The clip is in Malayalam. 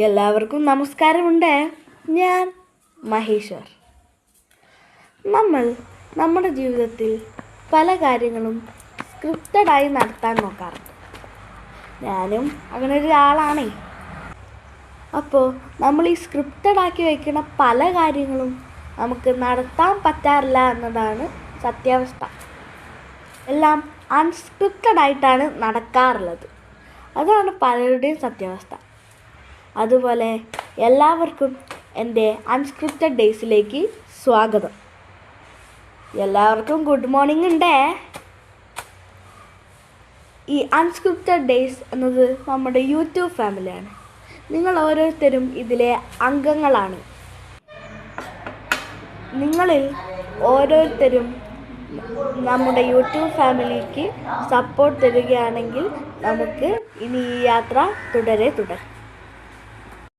എല്ലാവർക്കും നമസ്കാരമുണ്ട്. ഞാൻ മഹേശ്വർ. നമ്മുടെ ജീവിതത്തിൽ പല കാര്യങ്ങളും സ്ക്രിപ്റ്റഡായി നടത്താൻ നോക്കാറുണ്ട്. ഞാനും അങ്ങനെ ഒരാളാണേ. അപ്പോൾ നമ്മൾ ഈ സ്ക്രിപ്റ്റഡാക്കി വയ്ക്കുന്ന പല കാര്യങ്ങളും നമുക്ക് നടത്താൻ പറ്റാറില്ല എന്നതാണ് സത്യാവസ്ഥ. എല്ലാം അൺസ്ക്രിപ്റ്റഡായിട്ടാണ് നടക്കാറുള്ളത്. അതാണ് പലരുടെയും സത്യാവസ്ഥ. അതുപോലെ എല്ലാവർക്കും എൻ്റെ അൺസ്ക്രിപ്റ്റഡ് ഡേയ്സിലേക്ക് സ്വാഗതം. എല്ലാവർക്കും ഗുഡ് മോർണിംഗ് ഉണ്ടേ. ഈ അൺസ്ക്രിപ്റ്റഡ് ഡേയ്സ് എന്നത് നമ്മുടെ യൂട്യൂബ് ഫാമിലിയാണ്. നിങ്ങൾ ഓരോരുത്തരും ഇതിലെ അംഗങ്ങളാണ്. നിങ്ങളിൽ ഓരോരുത്തരും നമ്മുടെ യൂട്യൂബ് ഫാമിലിക്ക് സപ്പോർട്ട് തരികയാണെങ്കിൽ നമുക്ക് ഇനി ഈ യാത്ര തുടരാം.